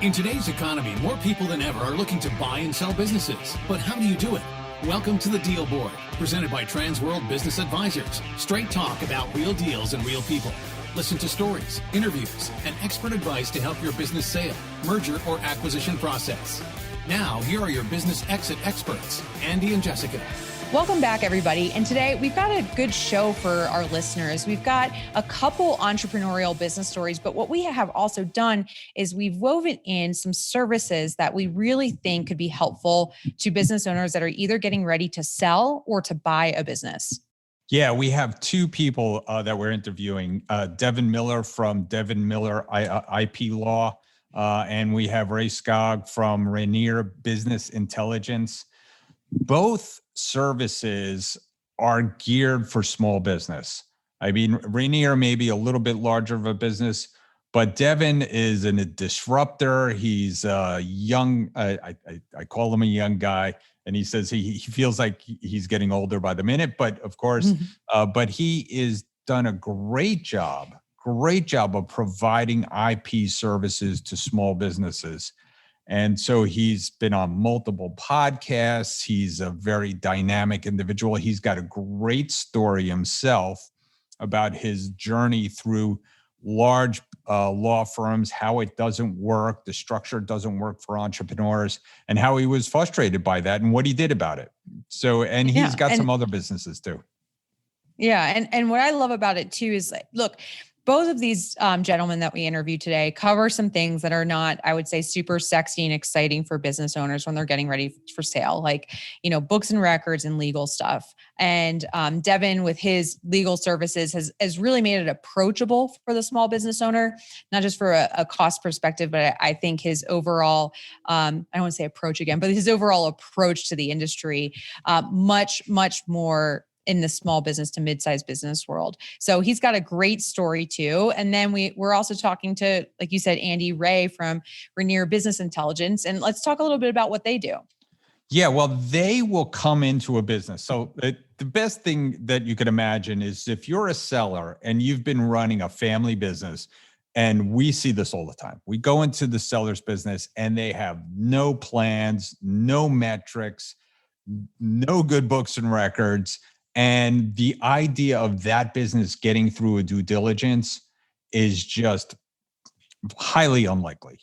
In today's economy, more people than ever are looking to buy and sell businesses. But how do you do it? Welcome to the Deal Board, presented by Transworld Business Advisors. Straight talk about real deals and real people. Listen to stories, interviews, and expert advice to help your business sale, merger, or acquisition process. Now, here are your business exit experts, Andy and Jessica. Welcome back, everybody. And today we've got a good show for our listeners. We've got a couple entrepreneurial business stories, but what we have also done is we've woven in some services that we really think could be helpful to business owners that are either getting ready to sell or to buy a business. Yeah, we have two people that we're interviewing, Devin Miller from Devin Miller IP Law, and we have Skaug from Rainier Business Intelligence. Both services are geared for small business. I mean, Rainier may be a little bit larger of a business, but Devin is a disruptor. He's a young, I call him a young guy, and he says he feels like he's getting older by the minute, but of course, but he is done a great job of providing IP services to small businesses. And so he's been on multiple podcasts. He's a very dynamic individual. He's got a great story himself about his journey through large law firms, how it doesn't work, the structure doesn't work for entrepreneurs, and how he was frustrated by that and what he did about it. So, and he's got some other businesses too. Yeah. And what I love about it too is, like, look, both of these gentlemen that we interviewed today cover some things that are not, I would say, super sexy and exciting for business owners when they're getting ready for sale, like, books and records and legal stuff. And Devin, with his legal services, has really made it approachable for the small business owner, not just for a cost perspective, but I think his overall, I don't want to say approach again, but his overall approach to the industry, much, much more in the small business to mid-sized business world. So he's got a great story too. And then we're also talking to, like you said, Andy Ray from Rainier Business Intelligence. And let's talk a little bit about what they do. Yeah, well, they will come into a business. So the best thing that you could imagine is if you're a seller and you've been running a family business, and we see this all the time. We go into the seller's business and they have no plans, no metrics, no good books and records. And the idea of that business getting through a due diligence is just highly unlikely.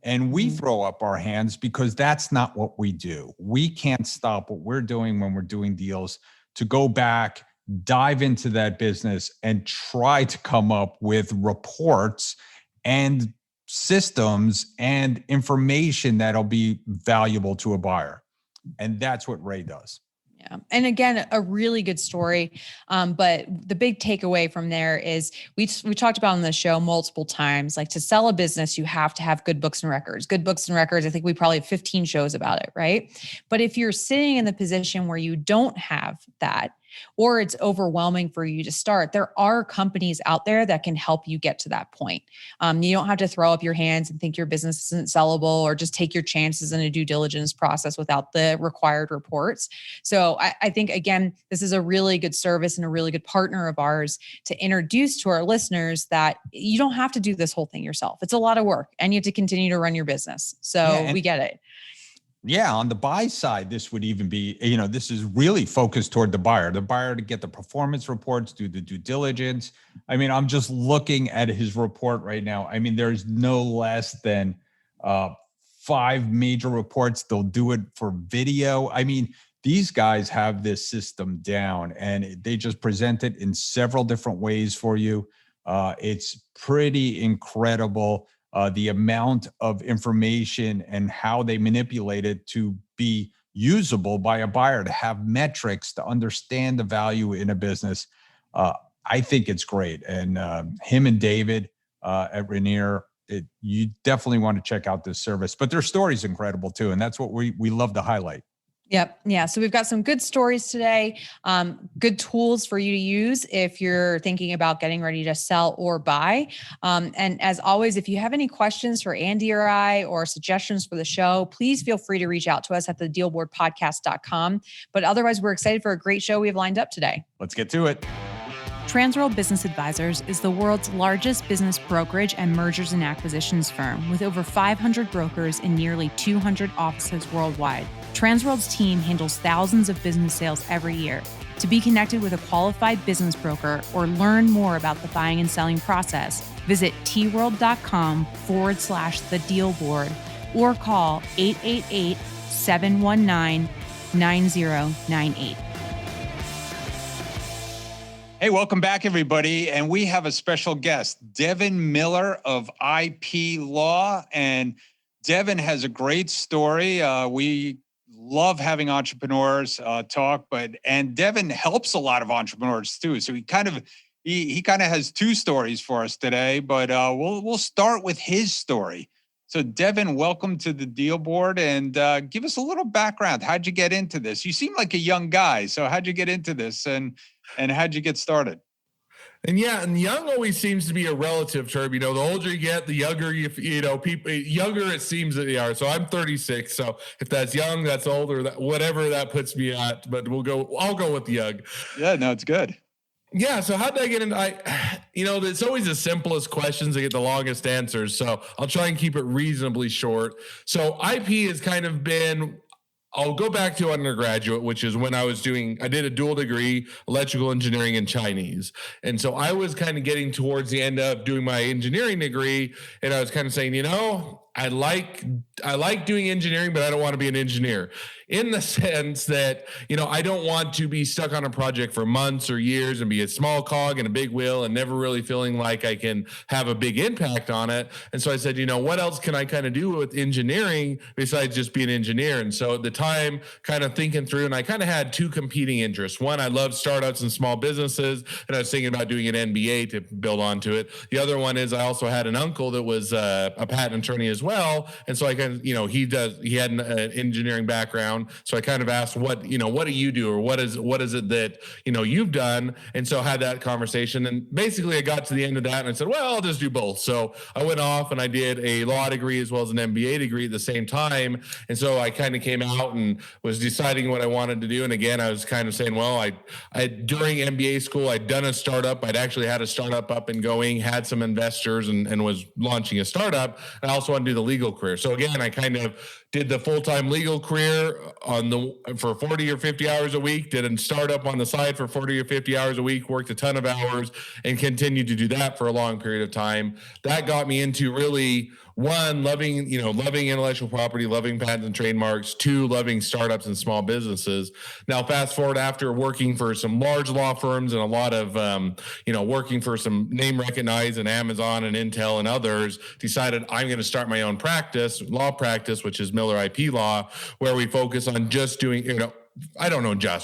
And we throw up our hands because that's not what we do. We can't stop what we're doing when we're doing deals to go back, dive into that business, and try to come up with reports and systems and information that'll be valuable to a buyer. And that's what Ray does. Yeah. And again, a really good story. But the big takeaway from there is we talked about on the show multiple times, like, to sell a business, you have to have good books and records. Good books and records. I think we probably have 15 shows about it, right? But if you're sitting in the position where you don't have that, or it's overwhelming for you to start, there are companies out there that can help you get to that point. You don't have to throw up your hands and think your business isn't sellable, or just take your chances in a due diligence process without the required reports. So I think, again, this is a really good service and a really good partner of ours to introduce to our listeners that you don't have to do this whole thing yourself. It's a lot of work and you have to continue to run your business. So we get it. Yeah, on the buy side, this would even be, this is really focused toward the buyer to get the performance reports, do the due diligence. I mean, I'm just looking at his report right now. I mean, there's no less than 5 major reports. They'll do it for video. I mean, these guys have this system down and they just present it in several different ways for you. It's pretty incredible. The amount of information and how they manipulate it to be usable by a buyer, to have metrics, to understand the value in a business. I think it's great. And him and David at Rainier, you definitely want to check out this service. But their story is incredible too. And that's what we love to highlight. Yep. Yeah. So we've got some good stories today, good tools for you to use if you're thinking about getting ready to sell or buy. And as always, if you have any questions for Andy or I, or suggestions for the show, please feel free to reach out to us at thedealboardpodcast.com. But otherwise, we're excited for a great show we have lined up today. Let's get to it. Transworld Business Advisors is the world's largest business brokerage and mergers and acquisitions firm with over 500 brokers in nearly 200 offices worldwide. Transworld's team handles thousands of business sales every year. To be connected with a qualified business broker or learn more about the buying and selling process, visit tworld.com/the deal board or call 888-719-9098. Hey, welcome back, everybody. And we have a special guest, Devin Miller of IP Law. And Devin has a great story. We love having entrepreneurs talk, and Devin helps a lot of entrepreneurs too. So he kind of has two stories for us today, but we'll start with his story. So Devin, welcome to the Deal Board, and give us a little background. How'd you get into this? You seem like a young guy. So how'd you get into this, and how'd you get started? And young always seems to be a relative term. The older you get, the younger people, younger it seems that they are. So I'm 36. So if that's young, that's old, or whatever that puts me at. But I'll go with young. Yeah, no, it's good. Yeah. So how did I get into? It's always the simplest questions that get the longest answers. So I'll try and keep it reasonably short. So IP has kind of been. I'll go back to undergraduate, which is when I did a dual degree, electrical engineering and Chinese. And so I was kind of getting towards the end of doing my engineering degree. And I was kind of saying, I like doing engineering, but I don't want to be an engineer, in the sense that, I don't want to be stuck on a project for months or years and be a small cog in a big wheel and never really feeling like I can have a big impact on it. And so I said, what else can I kind of do with engineering besides just be an engineer? And so at the time, kind of thinking through, and I kind of had two competing interests. One, I love startups and small businesses, and I was thinking about doing an MBA to build onto it. The other one is I also had an uncle that was a patent attorney as well. And so I kind of, he had an engineering background. So I kind of asked, what do you do? Or what is it that, you've done? And so I had that conversation, and basically I got to the end of that and I said, well, I'll just do both. So I went off and I did a law degree as well as an MBA degree at the same time. And so I kind of came out and was deciding what I wanted to do. And again, I was kind of saying, well, I during MBA school, I'd done a startup. I'd actually had a startup up and going, had some investors and was launching a startup. And I also want to do the legal career. So again, I kind of did the full-time legal career for 40 or 50 hours a week, did a startup on the side for 40 or 50 hours a week, worked a ton of hours, and continued to do that for a long period of time. That got me into really, one, loving intellectual property, loving patents and trademarks, two, loving startups and small businesses. Now, fast forward, after working for some large law firms and a lot of, working for some name recognized and Amazon and Intel and others, decided I'm going to start my own law practice, which is Miller IP Law, where we focus on just doing,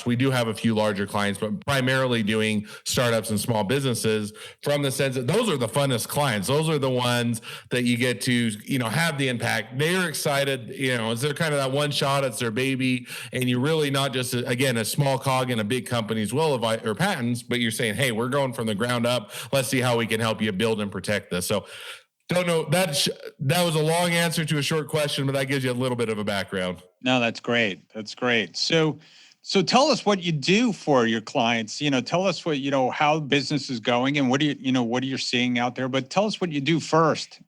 we do have a few larger clients, but primarily doing startups and small businesses, from the sense that those are the funnest clients. Those are the ones that you get to, have the impact. They're excited, they're kind of that one shot, it's their baby. And you're really not just, a small cog in a big company's will or patents, but you're saying, hey, we're going from the ground up. Let's see how we can help you build and protect this. So don't know, that was a long answer to a short question, but that gives you a little bit of a background. No, that's great. That's great. So tell us what you do for your clients. Tell us what, how business is going and what are you seeing out there, but tell us what you do first.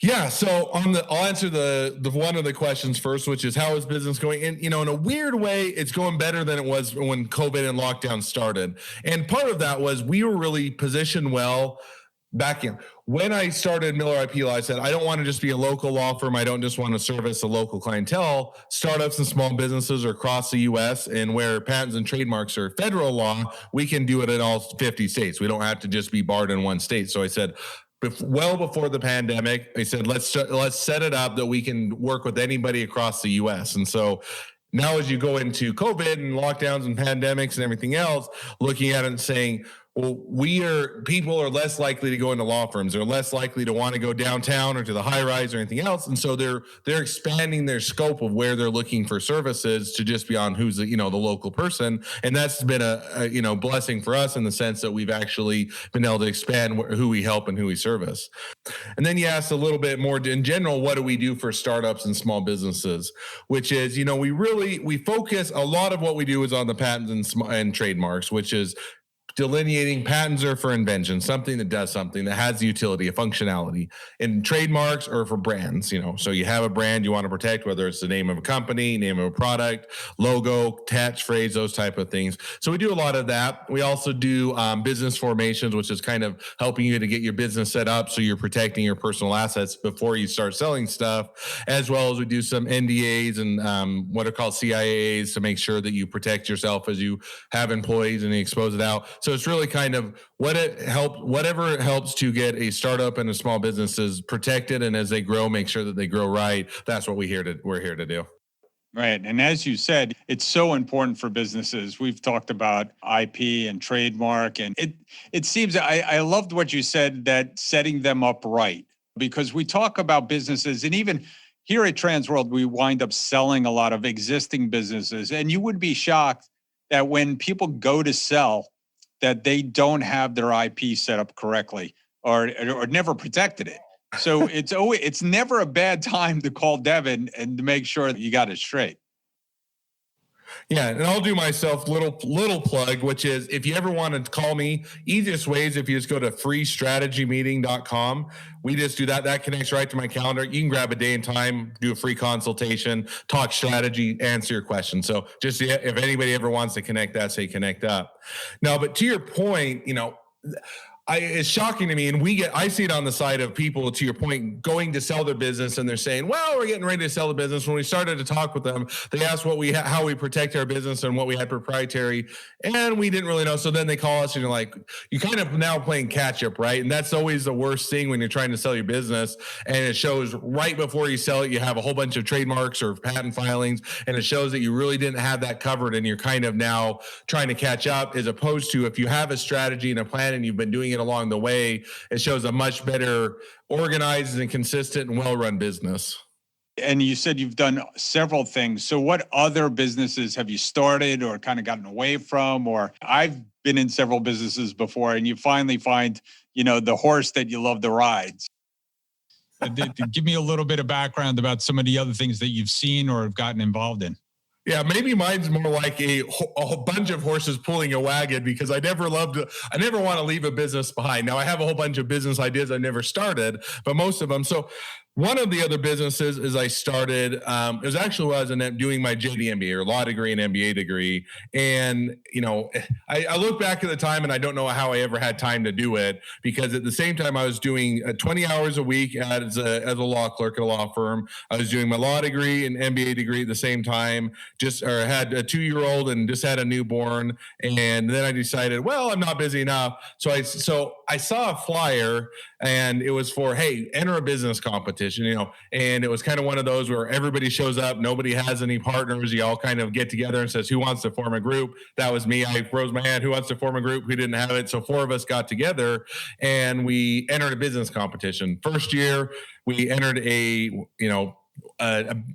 Yeah. So I'll answer the one of the questions first, which is how is business going? And, in a weird way, it's going better than it was when COVID and lockdown started. And part of that was we were really positioned well back in. When I started Miller IP Law, I said, I don't want to just be a local law firm. I don't just want to service a local clientele. Startups and small businesses are across the U.S., and where patents and trademarks are federal law, we can do it in all 50 states. We don't have to just be barred in one state. So I said, well before the pandemic, I said, let's set it up that we can work with anybody across the U.S. And so now as you go into COVID and lockdowns and pandemics and everything else, looking at it and saying, Well, people are less likely to go into law firms. They're less likely to want to go downtown or to the high rise or anything else. And so they're expanding their scope of where they're looking for services to just beyond who's the local person. And that's been a blessing for us in the sense that we've actually been able to expand who we help and who we service. And then you asked a little bit more in general, what do we do for startups and small businesses, which is, we focus, a lot of what we do is on the patents and trademarks, which is delineating. Patents are for invention, something that does something that has utility, a functionality. And trademarks are for brands, so you have a brand you want to protect, whether it's the name of a company, name of a product, logo, catchphrase, those type of things. So we do a lot of that. We also do business formations, which is kind of helping you to get your business set up so you're protecting your personal assets before you start selling stuff, as well as we do some NDAs and what are called CIAs to make sure that you protect yourself as you have employees and you expose it out. So it's really kind of whatever it helps to get a startup and a small businesses protected, and as they grow, make sure that they grow right. That's what we're here to do. Right. And as you said, it's so important for businesses. We've talked about IP and trademark, and it seems I loved what you said, that setting them up right, because we talk about businesses, and even here at Transworld, we wind up selling a lot of existing businesses, and you would be shocked that when people go to sell, that they don't have their IP set up correctly or never protected it. So it's never a bad time to call Devin and to make sure that you got it straight. Yeah, and I'll do myself little plug, which is if you ever want to call me, easiest way is if you just go to freestrategymeeting.com. We just do that. That connects right to my calendar. You can grab a day and time, do a free consultation, talk strategy, answer your question. So just if anybody ever wants to connect that, say connect up. Now, but to your point, it's shocking to me, and I see it on the side of people, to your point, going to sell their business, and they're saying, well, we're getting ready to sell the business. When we started to talk with them, they asked how we protect our business and what we had proprietary, and we didn't really know. So then they call us, and you're like, you kind of now playing catch up, right? And that's always the worst thing when you're trying to sell your business, and it shows right before you sell it, you have a whole bunch of trademarks or patent filings, and it shows that you really didn't have that covered, and you're kind of now trying to catch up, as opposed to if you have a strategy and a plan and you've been doing it along the way, it shows a much better organized and consistent and well-run business. And you said you've done several things. So what other businesses have you started or kind of gotten away from? Or I've been in several businesses before, and you finally find, the horse that you love to ride. Give me a little bit of background about some of the other things that you've seen or have gotten involved in. Yeah, maybe mine's more like a bunch of horses pulling a wagon, because I never want to leave a business behind. Now, I have a whole bunch of business ideas I never started, but most of them. So one of the other businesses is I started, it was actually when I was doing my JD MBA, or law degree and MBA degree. And, I look back at the time and I don't know how I ever had time to do it, because at the same time I was doing 20 hours a week as a law clerk at a law firm. I was doing my law degree and MBA degree at the same time, had a 2-year-old and just had a newborn. And then I decided, well, I'm not busy enough. So I saw a flyer, and it was for, hey, enter a business competition, and it was kind of one of those where everybody shows up, nobody has any partners, you all kind of get together and says, who wants to form a group? That was me. I rose my hand, who wants to form a group? Who didn't have it? So 4 of us got together and we entered a business competition. First year, we entered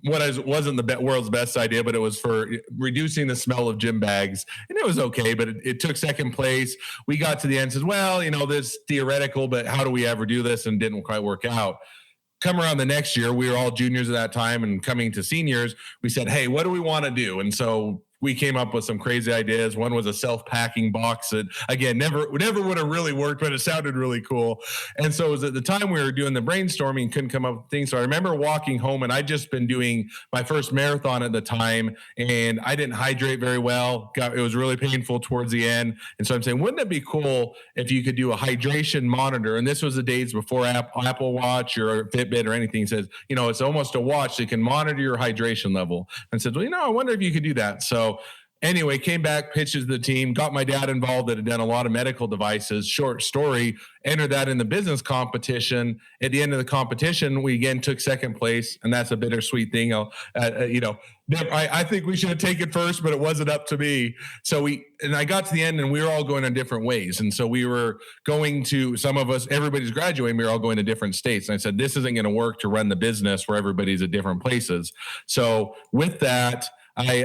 wasn't the world's best idea, but it was for reducing the smell of gym bags, and it was okay, but it took second place. We got to the end and said, well, this theoretical, but how do we ever do this? And didn't quite work out. Come around the next year, we were all juniors at that time and coming to seniors. We said, hey, what do we want to do? And so we came up with some crazy ideas. One was a self-packing box that, again, never would have really worked, but it sounded really cool. And so it was at the time we were doing the brainstorming, couldn't come up with things. So I remember walking home, and I'd just been doing my first marathon at the time, and I didn't hydrate very well. It was really painful towards the end. And so I'm saying, wouldn't it be cool if you could do a hydration monitor? And this was the days before Apple Watch or Fitbit or anything. It says, it's almost a watch that can monitor your hydration level. And I said, well, I wonder if you could do that. So anyway, came back, pitched to the team, got my dad involved that had done a lot of medical devices. Short story, entered that in the business competition. At the end of the competition, we again took second place, and that's a bittersweet thing. I think we should have taken first, but it wasn't up to me. So I got to the end, and we were all going in different ways. And so we were going to, some of us, everybody's graduating, we were all going to different states. And I said, this isn't going to work to run the business where everybody's at different places. So with that, I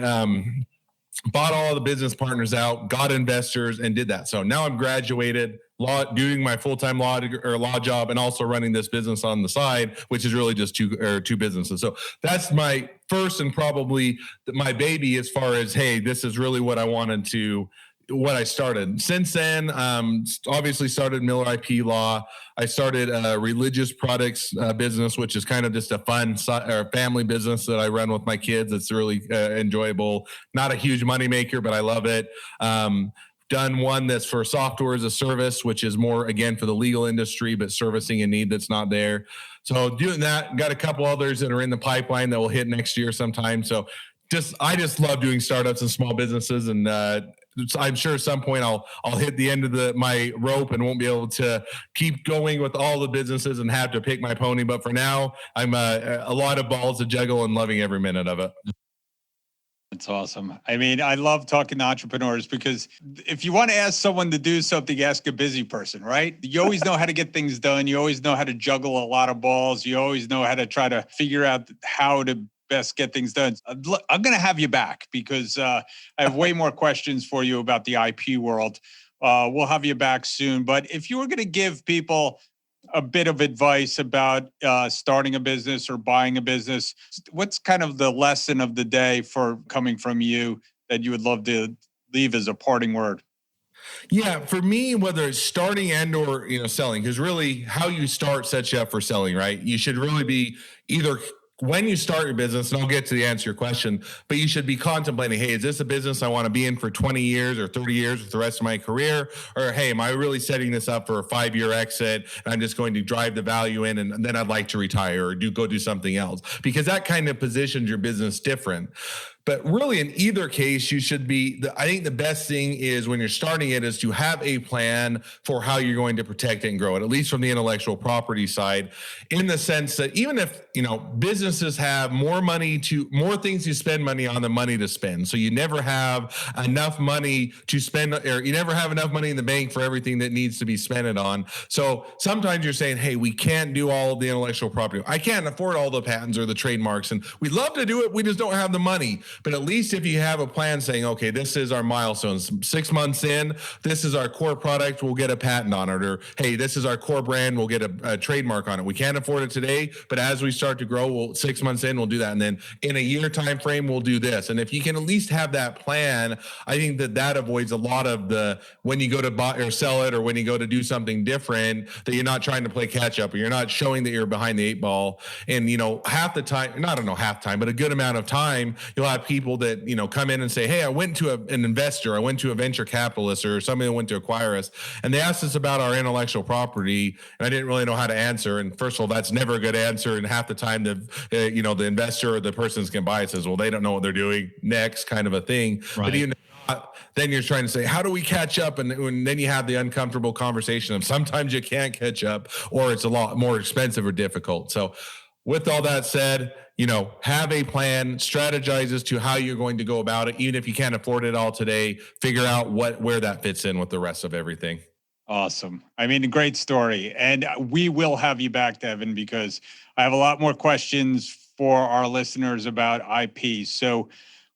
bought all the business partners out, got investors, and did that. So now I'm graduated, doing my full-time law job, and also running this business on the side, which is really just two businesses. So that's my first and probably my baby as far as, hey, this is really what I started. Since then, obviously started Miller IP Law. I started a religious products business, which is kind of just a fun family business that I run with my kids. It's really enjoyable. Not a huge moneymaker, but I love it. Done one that's for software as a service, which is more, again, for the legal industry, but servicing a need that's not there. So doing that, got a couple others that are in the pipeline that will hit next year sometime. So I just love doing startups and small businesses, and I'm sure at some point I'll hit the end of my rope and won't be able to keep going with all the businesses and have to pick my pony. But for now, I'm a lot of balls to juggle and loving every minute of it. That's awesome. I mean, I love talking to entrepreneurs because if you want to ask someone to do something, ask a busy person, right? You always know how to get things done. You always know how to juggle a lot of balls. You always know how to try to figure out how to best get things done. I'm going to have you back because I have way more questions for you about the IP world. We'll have you back soon. But if you were going to give people a bit of advice about starting a business or buying a business, what's kind of the lesson of the day for coming from you that you would love to leave as a parting word? Yeah, for me, whether it's starting and or selling, because really how you start sets you up for selling, right? You should really be either when you start your business, and I'll get to the answer to your question, but you should be contemplating, hey, is this a business I want to be in for 20 years or 30 years with the rest of my career? Or, hey, am I really setting this up for a 5-year exit and I'm just going to drive the value in and then I'd like to retire or go do something else? Because that kind of positions your business different. But really, in either case, you should be, I think the best thing is when you're starting it is to have a plan for how you're going to protect it and grow it, at least from the intellectual property side, in the sense that even if, businesses have more things to spend money on than money to spend. So you never have enough money to spend, or you never have enough money in the bank for everything that needs to be spent it on. So sometimes you're saying, hey, we can't do all of the intellectual property. I can't afford all the patents or the trademarks, and we'd love to do it. We just don't have the money. But at least if you have a plan saying, okay, this is our milestones, 6 months in, this is our core product, we'll get a patent on it. Or, hey, this is our core brand, we'll get a trademark on it. We can't afford it today, but as we start to grow, 6 months in, we'll do that. And then in a year time frame, we'll do this. And if you can at least have that plan, I think that avoids a lot of when you go to buy or sell it, or when you go to do something different, that you're not trying to play catch up, or you're not showing that you're behind the 8 ball. And, half the time, not, I don't know, half time, but a good amount of time, you'll have people that, come in and say, hey, I went to an investor, I went to a venture capitalist or somebody that went to acquire us, and they asked us about our intellectual property, and I didn't really know how to answer. And first of all, that's never a good answer. And half the time the investor or the person's can buy it says, well, they don't know what they're doing next, kind of a thing. Right. But even then you're trying to say, how do we catch up? And then you have the uncomfortable conversation of sometimes you can't catch up, or it's a lot more expensive or difficult. So with all that said, have a plan, strategize as to how you're going to go about it. Even if you can't afford it all today, figure out where that fits in with the rest of everything. Awesome. I mean, a great story. And we will have you back, Devin, because I have a lot more questions for our listeners about IP. So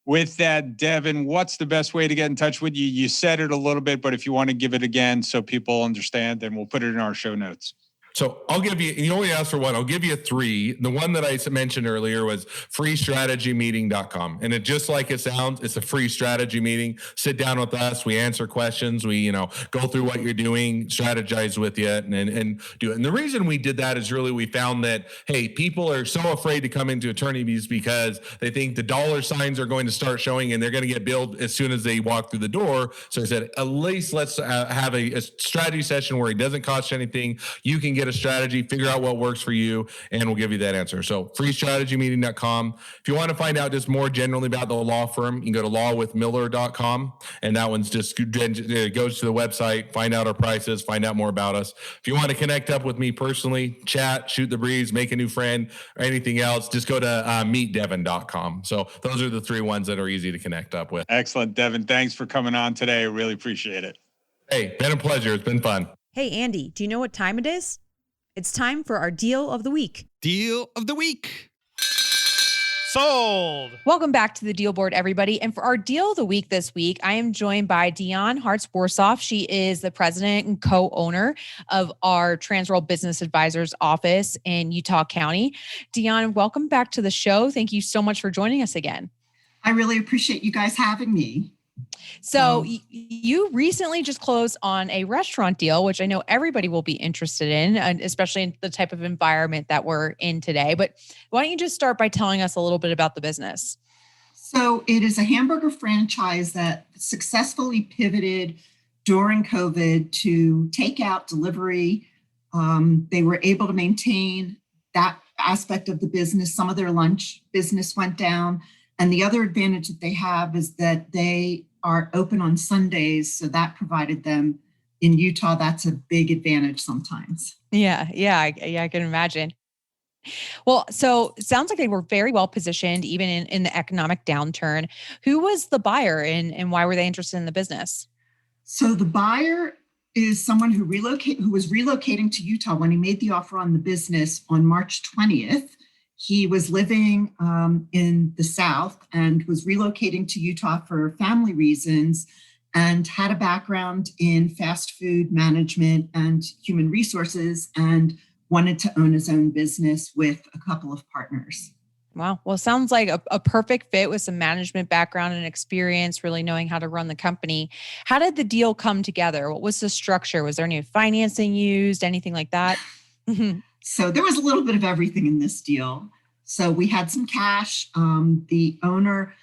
with that, Devin, what's the best way to get in touch with you? You said it a little bit, but if you want to give it again so people understand, then we'll put it in our show notes. So I'll give you, you only asked for one, I'll give you 3. The one that I mentioned earlier was freestrategymeeting.com. And it just like it sounds, it's a free strategy meeting. Sit down with us. We answer questions. We, go through what you're doing, strategize with you and do it. And the reason we did that is really, we found that, hey, people are so afraid to come into attorney fees because they think the dollar signs are going to start showing and they're going to get billed as soon as they walk through the door. So I said, at least let's have a strategy session where it doesn't cost you anything. You can get a strategy, figure out what works for you, and we'll give you that answer. So freestrategymeeting.com. If you want to find out just more generally about the law firm, you can go to lawwithmiller.com, and that one's just goes to the website, find out our prices, find out more about us. If you want to connect up with me personally, chat, shoot the breeze, make a new friend, or anything else, just go to meetdevin.com. So those are the three ones that are easy to connect up with. Excellent, Devin. Thanks for coming on today. Really appreciate it. Hey, been a pleasure. It's been fun. Hey, Andy, do you know what time it is? It's time for our deal of the week. Deal of the week. Sold. Welcome back to the Deal Board, everybody. And for our deal of the week this week, I am joined by Diane Hartz Warsoff. She is the president and co-owner of our Transworld Business Advisors office in Utah County. Diane, welcome back to the show. Thank you so much for joining us again. I really appreciate you guys having me. So you recently just closed on a restaurant deal, which I know everybody will be interested in, and especially in the type of environment that we're in today. But why don't you just start by telling us a little bit about the business? So it is a hamburger franchise that successfully pivoted during COVID to takeout delivery. They were able to maintain that aspect of the business. Some of their lunch business went down. And the other advantage that they have is that they are open on Sundays. So that provided them in Utah. That's a big advantage sometimes. Yeah, I can imagine. Well, so it sounds like they were very well positioned, even in the economic downturn. Who was the buyer and why were they interested in the business? So the buyer is someone who was relocating to Utah when he made the offer on the business on March 20th. He was living in the South and was relocating to Utah for family reasons and had a background in fast food management and human resources and wanted to own his own business with a couple of partners. Wow. Well, sounds like a perfect fit with some management background and experience, really knowing how to run the company. How did the deal come together? What was the structure? Was there any financing used, anything like that? So there was a little bit of everything in this deal. So we had some cash. The owner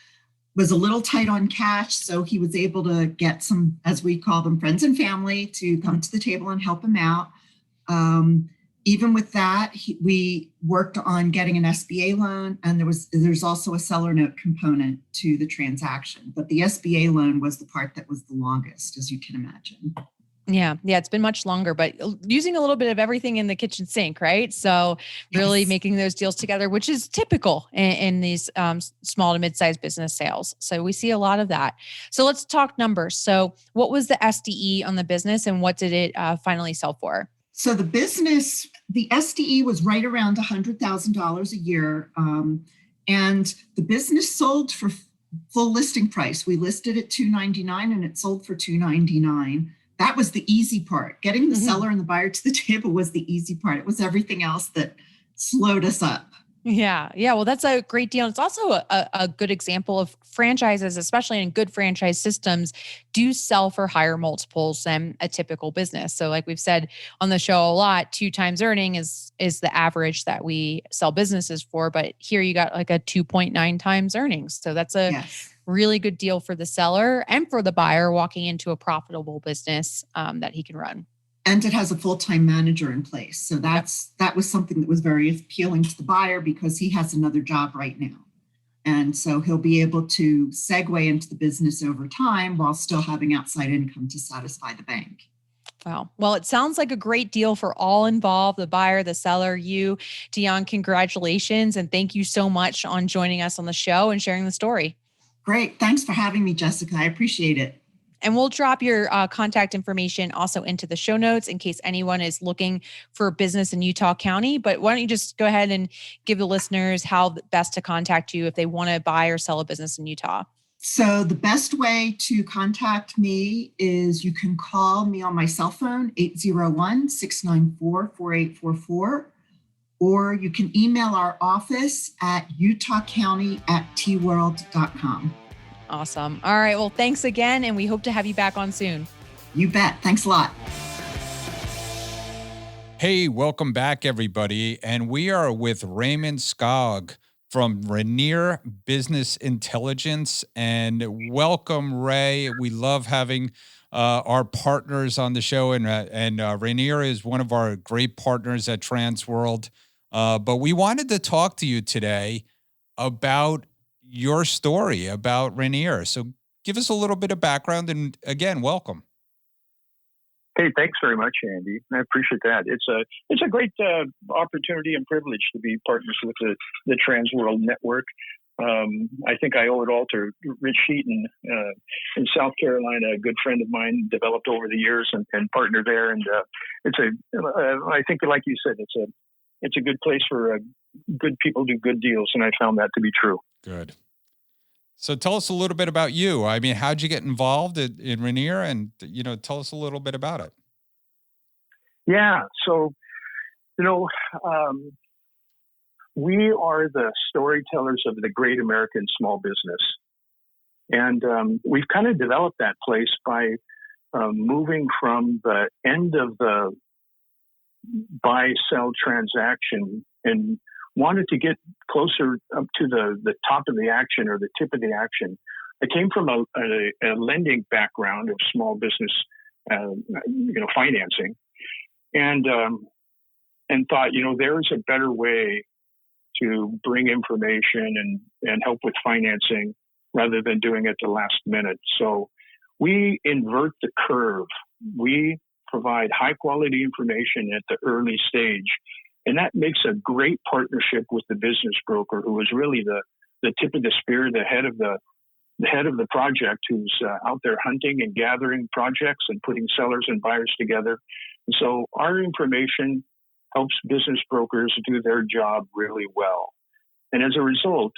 was a little tight on cash, so he was able to get some, as we call them, friends and family to come to the table and help him out. Even with that, we worked on getting an SBA loan, and there's also a seller note component to the transaction. But the SBA loan was the part that was the longest, as you can imagine. Yeah, it's been much longer, but using a little bit of everything in the kitchen sink, right? So really making those deals together, which is typical in these small to mid-sized business sales. So we see a lot of that. So let's talk numbers. So what was the SDE on the business and what did it finally sell for? So the SDE was right around $100,000 a year. And the business sold for full listing price. We listed at $299 and it sold for $299. That was the easy part. Getting the seller and the buyer to the table was the easy part. It was everything else that slowed us up. Yeah. Well, that's a great deal. It's also a good example of franchises, especially in good franchise systems, do sell for higher multiples than a typical business. So like we've said on the show a lot, 2 times earning is the average that we sell businesses for. But here you got like a 2.9 times earnings. So that's a really good deal for the seller and for the buyer walking into a profitable business that he can run. And it has a full-time manager in place. So that was something that was very appealing to the buyer because he has another job right now. And so he'll be able to segue into the business over time while still having outside income to satisfy the bank. Wow. Well, it sounds like a great deal for all involved, the buyer, the seller, you. Diane, congratulations. And thank you so much on joining us on the show and sharing the story. Great. Thanks for having me, Jessica. I appreciate it. And we'll drop your contact information also into the show notes in case anyone is looking for a business in Utah County. But why don't you just go ahead and give the listeners how best to contact you if they want to buy or sell a business in Utah? So the best way to contact me is you can call me on my cell phone, 801-694-4844, or you can email our office at utahcounty@tworld.com. Awesome. All right. Well, thanks again. And we hope to have you back on soon. You bet. Thanks a lot. Hey, welcome back, everybody. And we are with Raymond Skaug from Rainier Business Intelligence. And welcome, Ray. We love having our partners on the show, and Rainier is one of our great partners at Transworld. But we wanted to talk to you today about your story about Rainier. So give us a little bit of background, and again, welcome. Hey, thanks very much, Andy. I appreciate that. It's a great opportunity and privilege to be partners with the Transworld Network. I think I owe it all to Rich Sheaton in South Carolina, a good friend of mine, developed over the years and partner there. And I think, like you said, it's a good place for good people do good deals, and I found that to be true. Good. So tell us a little bit about you. I mean, how'd you get involved in Rainier, and tell us a little bit about it. Yeah. So, we are the storytellers of the great American small business. And we've kind of developed that place by moving from the end of the buy-sell transaction and wanted to get closer up to the top of the action or the tip of the action. I came from a lending background of small business, financing, and thought, there's a better way to bring information and help with financing rather than doing it the last minute. So we invert the curve. We provide high quality information at the early stage. And that makes a great partnership with the business broker, who is really the tip of the spear, the head of the project, who's out there hunting and gathering projects and putting sellers and buyers together. And so our information helps business brokers do their job really well. And as a result,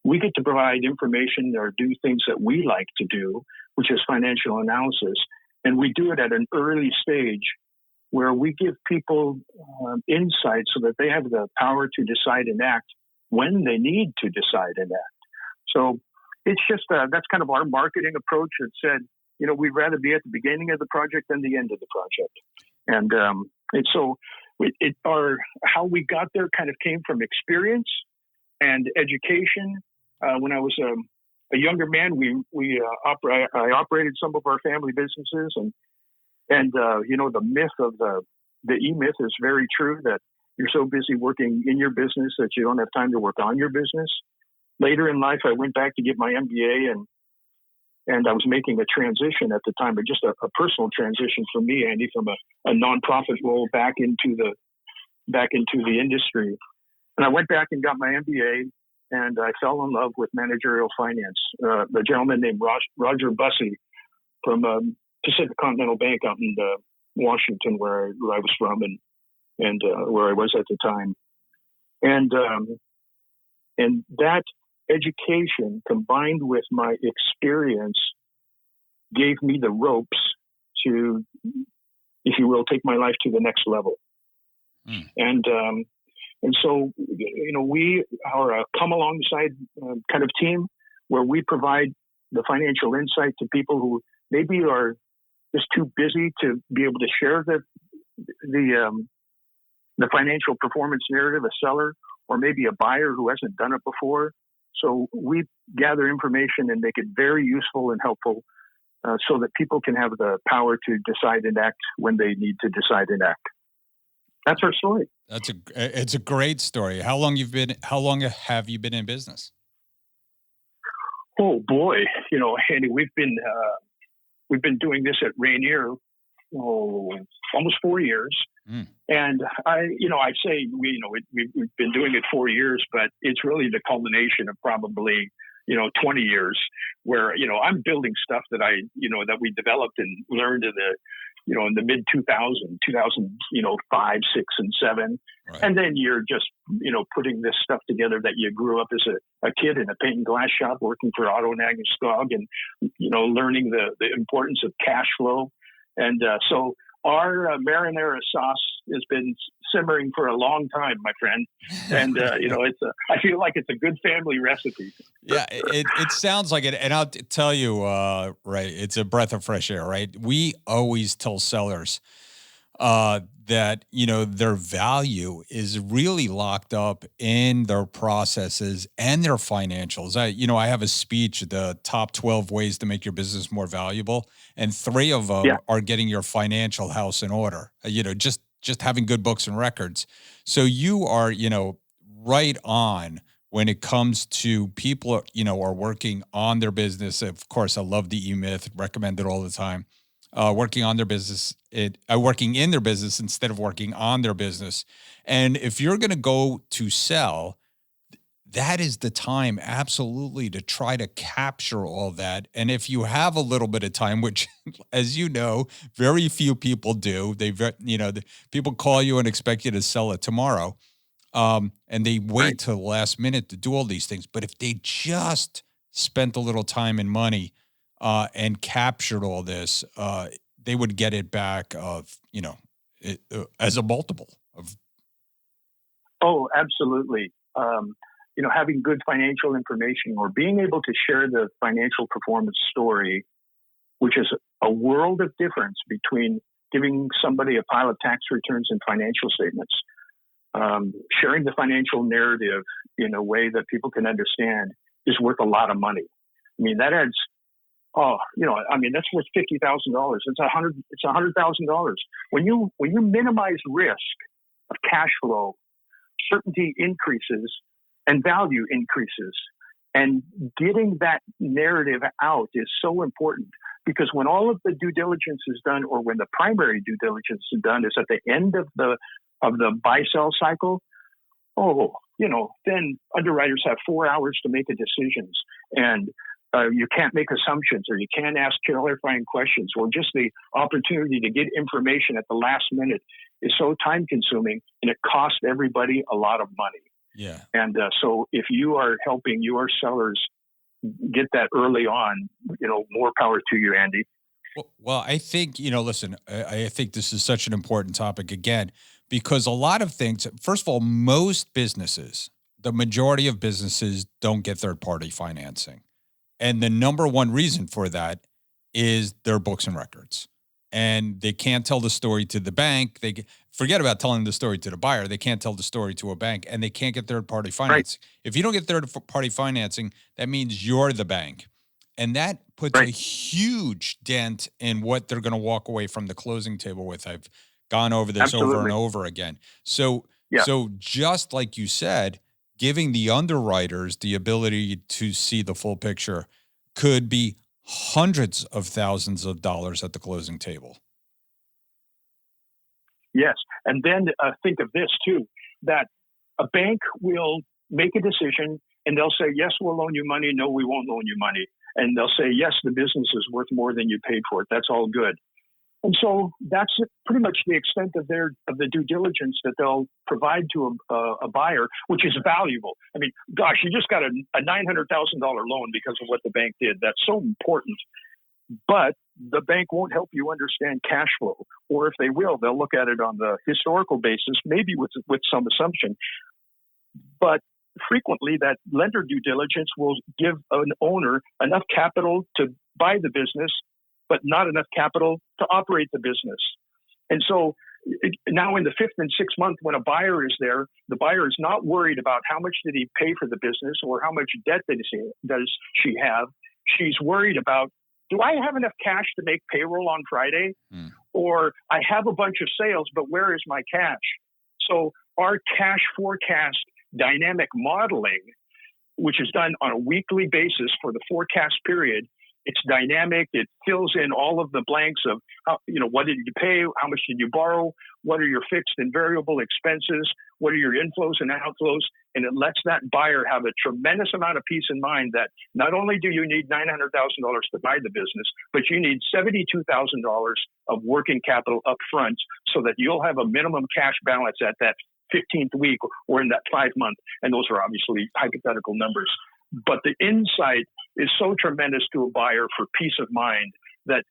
we get to provide information or do things that we like to do, which is financial analysis. And we do it at an early stage where we give people insight so that they have the power to decide and act when they need to decide and act. So it's just, that's kind of our marketing approach. It said, we'd rather be at the beginning of the project than the end of the project. And so how we got there kind of came from experience and education. When I was a younger man, I operated some of our family businesses, and the myth of the E-myth is very true, that you're so busy working in your business that you don't have time to work on your business. Later in life, I went back to get my MBA, and I was making a transition at the time, but just a personal transition for me, Andy, from a nonprofit role back into the industry. And I went back and got my MBA, and I fell in love with managerial finance. A gentleman named Roger Bussey from Pacific Continental Bank out in Washington, where I was from, and where I was at the time, and that education combined with my experience gave me the ropes to, if you will, take my life to the next level. And so, we are a come alongside kind of team where we provide the financial insight to people who maybe are just too busy to be able to share the financial performance narrative, a seller, or maybe a buyer who hasn't done it before. So we gather information and make it very useful and helpful so that people can have the power to decide and act when they need to decide and act. That's our story. It's a great story. How long have you been in business? Oh boy, Andy, we've been doing this at Rainier almost 4 years. And I'd say we've been doing it 4 years, but it's really the culmination of probably 20 years where I'm building stuff that that we developed and learned in the mid 2005, 6, and 7. Right. And then you're just putting this stuff together that you grew up as a kid in a paint and glass shop working for AutoNag and Skaug, and learning the importance of cash flow. And so our marinara sauce has been simmering for a long time, my friend. And, I feel like it's a good family recipe. Yeah, it sounds like it. And I'll tell you, right, it's a breath of fresh air, right? We always tell sellers, that, their value is really locked up in their processes and their financials. I have a speech, the top 12 ways to make your business more valuable, and 3 of them are getting your financial house in order, just having good books and records. So you are, right on when it comes to people, are working on their business. Of course, I love the E-Myth, recommend it all the time. Working on their business, working in their business instead of working on their business. And if you're going to go to sell, that is the time absolutely to try to capture all that. And if you have a little bit of time, which, as you know, very few people do, people call you and expect you to sell it tomorrow. And they wait till the last minute to do all these things. But if they just spent a little time and money and captured all this, they would get it back as a multiple of. Oh, absolutely. Having good financial information or being able to share the financial performance story, which is a world of difference between giving somebody a pile of tax returns and financial statements. Sharing the financial narrative in a way that people can understand is worth a lot of money. I mean, that adds, that's worth $50,000. It's $100,000. When you minimize risk of cash flow, certainty increases and value increases. And getting that narrative out is so important, because when all of the due diligence is done, or when the primary due diligence is done, is at the end of the buy-sell cycle, then underwriters have 4 hours to make a decision. And you can't make assumptions, or you can't ask clarifying questions, or just the opportunity to get information at the last minute is so time-consuming, and it costs everybody a lot of money. Yeah. And so if you are helping your sellers get that early on, more power to you, Andy. Well, I think, listen, I think this is such an important topic again, because a lot of things, first of all, most businesses, the majority of businesses don't get third-party financing. And the number one reason for that is their books and records. And they can't tell the story to the bank. They forget about telling the story to the buyer. They can't tell the story to a bank, and they can't get third-party financing. Right. If you don't get third-party financing, that means you're the bank. And that puts a huge dent in what they're going to walk away from the closing table with. I've gone over this over and over again. So just like you said, giving the underwriters the ability to see the full picture could be hundreds of thousands of dollars at the closing table. Yes. And then think of this too, that a bank will make a decision and they'll say, yes, we'll loan you money. No, we won't loan you money. And they'll say, yes, the business is worth more than you paid for it. That's all good. And so that's pretty much the extent of the due diligence that they'll provide to a buyer, which is valuable. I mean, gosh, you just got a $900,000 loan because of what the bank did. That's so important. But the bank won't help you understand cash flow, or if they will, they'll look at it on the historical basis, maybe with some assumption. But frequently, that lender due diligence will give an owner enough capital to buy the business, but not enough capital to operate the business. And so now in the 5th and 6th month, when a buyer is there, the buyer is not worried about how much did he pay for the business or how much debt does she have. She's worried about, do I have enough cash to make payroll on Friday? Or I have a bunch of sales, but where is my cash? So our cash forecast dynamic modeling, which is done on a weekly basis for the forecast period, it's dynamic. It fills in all of the blanks of, what did you pay? How much did you borrow? What are your fixed and variable expenses? What are your inflows and outflows? And it lets that buyer have a tremendous amount of peace in mind that not only do you need $900,000 to buy the business, but you need $72,000 of working capital up front so that you'll have a minimum cash balance at that 15th week or in that 5 month. And those are obviously hypothetical numbers. But the insight is so tremendous to a buyer for peace of mind that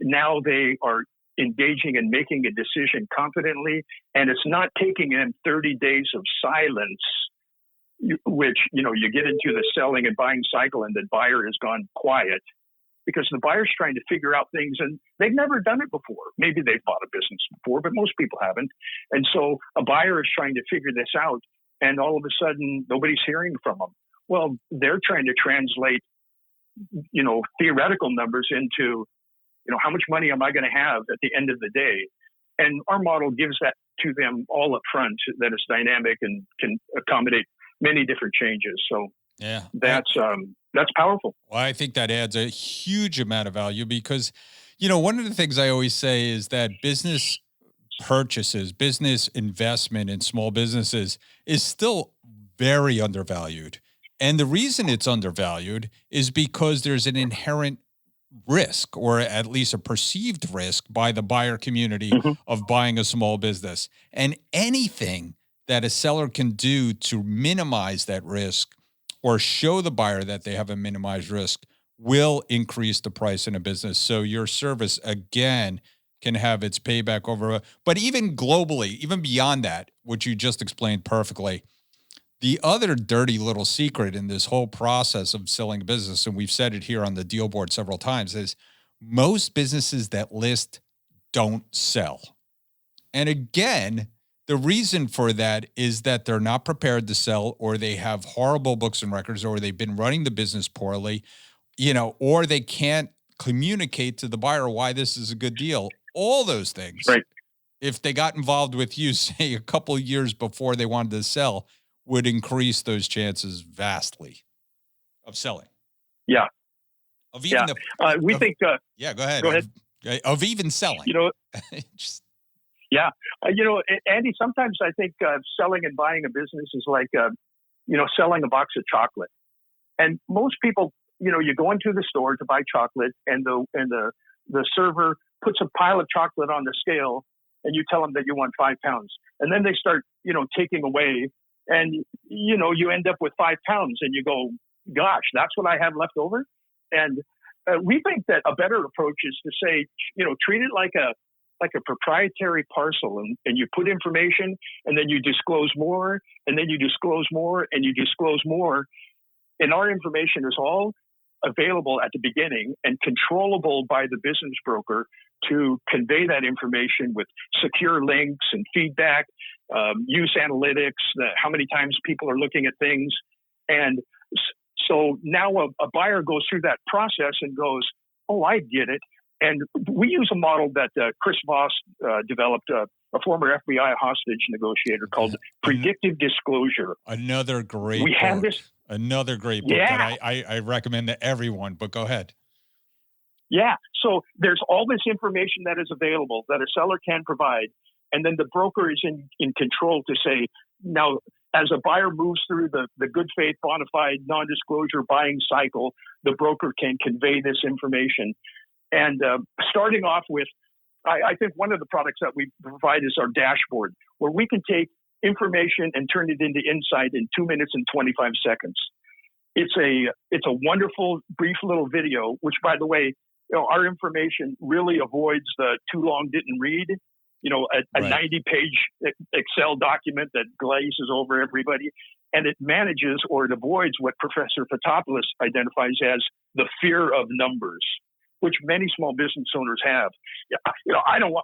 now they are engaging and making a decision confidently, and it's not taking them 30 days of silence, which, you get into the selling and buying cycle and the buyer has gone quiet. because the buyer's trying to figure out things and they've never done it before. Maybe they've bought a business before, but most people haven't. And so a buyer is trying to figure this out, and all of a sudden nobody's hearing from them. Well, they're trying to translate, theoretical numbers into, how much money am I going to have at the end of the day? And our model gives that to them all up front, that it's dynamic and can accommodate many different changes. So yeah, that's powerful. Well, I think that adds a huge amount of value because, one of the things I always say is that business purchases, business investment in small businesses is still very undervalued. And the reason it's undervalued is because there's an inherent risk, or at least a perceived risk by the buyer community of buying a small business. And anything that a seller can do to minimize that risk or show the buyer that they have a minimized risk will increase the price in a business. So your service, again, can have its payback over. But even globally, even beyond that, which you just explained perfectly, the other dirty little secret in this whole process of selling a business, and we've said it here on the deal board several times, is most businesses that list don't sell. And again, the reason for that is that they're not prepared to sell, or they have horrible books and records, or they've been running the business poorly, or they can't communicate to the buyer why this is a good deal. All those things, right, if they got involved with you, say, a couple of years before they wanted to sell, would increase those chances vastly of selling. Yeah. Of even we think. Go ahead. Go ahead. Of even selling. Yeah. Andy, sometimes I think selling and buying a business is like, selling a box of chocolate. And most people, you go into the store to buy chocolate, and the server puts a pile of chocolate on the scale, and you tell them that you want 5 pounds. And then they start, taking away, and, you end up with 5 pounds, and you go, gosh, that's what I have left over. And we think that a better approach is to say, treat it like a proprietary parcel, and you put information, and then you disclose more, and then you disclose more, and you disclose more. And our information is all available at the beginning and controllable by the business broker to convey that information with secure links and feedback, use analytics, how many times people are looking at things. And so now a buyer goes through that process and goes, oh, I get it. And we use a model that Chris Voss developed, a former FBI hostage negotiator, called predictive disclosure. Another great book. Another great book that I recommend to everyone, but go ahead. Yeah. So there's all this information that is available that a seller can provide. And then the broker is in control to say, now, as a buyer moves through the good faith, bona fide, non-disclosure buying cycle, the broker can convey this information. And starting off with, I think one of the products that we provide is our dashboard, where we can take information and turn it into insight in 2 minutes and 25 seconds. It's a wonderful, brief little video, which, by the way, our information really avoids the too long didn't read, a 90-page Excel document that glazes over everybody. And it manages, or it avoids, what Professor Fotopoulos identifies as the fear of numbers, which many small business owners have. I don't know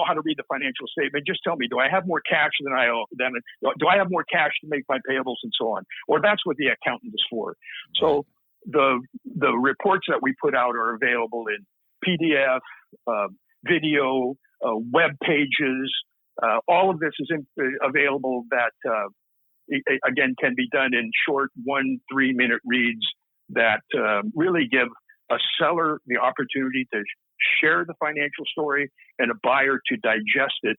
how to read the financial statement. Just tell me, do I have more cash than I owe? Do I have more cash to make my payables and so on? Or that's what the accountant is for. So the reports that we put out are available in PDF, video, web pages. All of this is available that, again, can be done in short 1-3 minute reads that really give a seller the opportunity to share the financial story and a buyer to digest it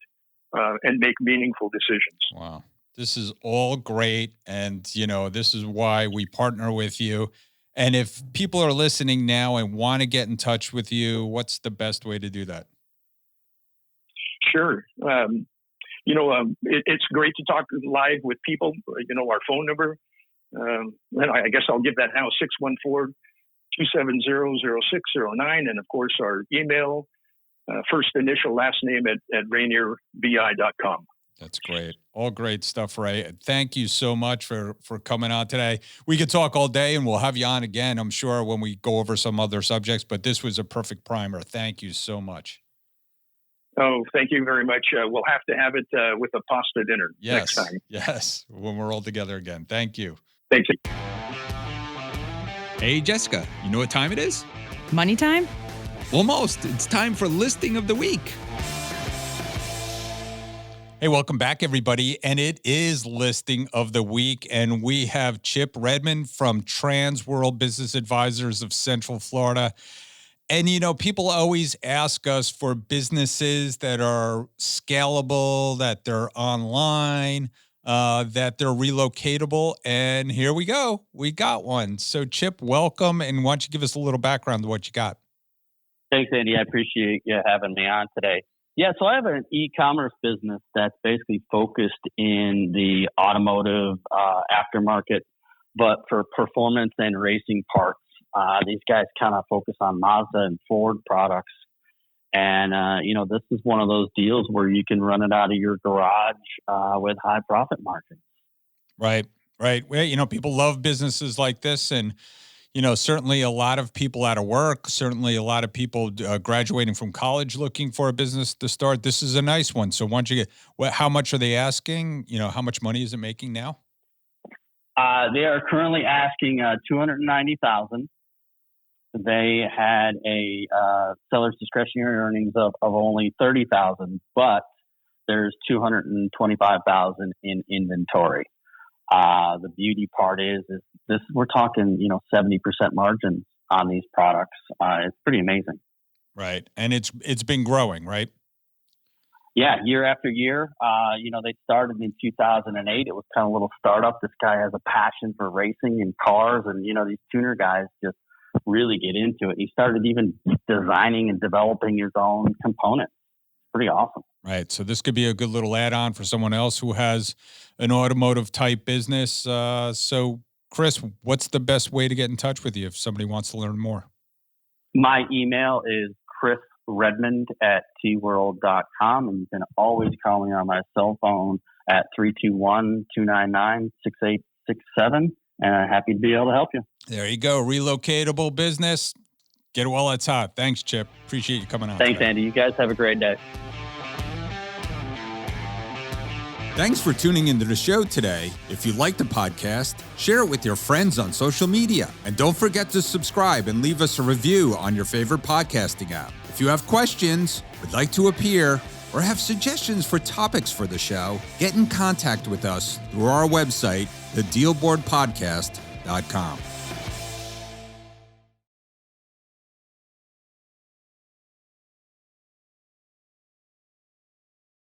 and make meaningful decisions. Wow. This is all great. And, this is why we partner with you. And if people are listening now and want to get in touch with you, what's the best way to do that? Sure. It's great to talk live with people. Our phone number, and I guess I'll give that now, 614-270-0609. And of course, our email, first initial, last name at rainierbi.com. That's great. All great stuff, Ray. Thank you so much for coming on today. We could talk all day and we'll have you on again, I'm sure, when we go over some other subjects, but this was a perfect primer. Thank you so much. Oh, thank you very much. We'll have to have it with a pasta dinner next time. Yes, when we're all together again. Thank you. Thank you. Hey, Jessica, you know what time it is? Money time? Almost. It's time for listing of the week. Hey, welcome back, everybody. And it is listing of the week. And we have Chip Redmond from Transworld Business Advisors of Central Florida. And, you know, people always ask us for businesses that are scalable, that they're online, that they're relocatable. And here we go. We got one. So, Chip, welcome. And why don't you give us a little background to what you got? Thanks, Andy. I appreciate you having me on today. Yeah, so I have an e-commerce business that's basically focused in the automotive aftermarket, but for performance and racing parts. These guys kind of focus on Mazda and Ford products. And, this is one of those deals where you can run it out of your garage with high profit margins. Right. Well, people love businesses like this. And, certainly a lot of people out of work, certainly a lot of people graduating from college looking for a business to start. This is a nice one. So once you get, how much are they asking? How much money is it making now? They are currently asking $290,000. They had a seller's discretionary earnings of only $30,000, but there's $225,000 in inventory. The beauty part is this, we're talking, 70% margins on these products. It's pretty amazing. Right. And it's been growing, right? Yeah. Year after year. They started in 2008. It was kind of a little startup. This guy has a passion for racing and cars, and, these tuner guys just really get into it. He started even designing and developing his own components. Pretty awesome. Right. So this could be a good little add-on for someone else who has an automotive type business. So Chris, what's the best way to get in touch with you if somebody wants to learn more? My email is chrisredmond@tworld.com, and you can always call me on my cell phone at 321-299-6867, and I'm happy to be able to help you. There you go. Relocatable business. Get it while it's hot. Thanks, Chip. Appreciate you coming on. Thanks, today. Andy. You guys have a great day. Thanks for tuning into the show today. If you like the podcast, share it with your friends on social media. And don't forget to subscribe and leave us a review on your favorite podcasting app. If you have questions, would like to appear, or have suggestions for topics for the show, get in contact with us through our website, thedealboardpodcast.com.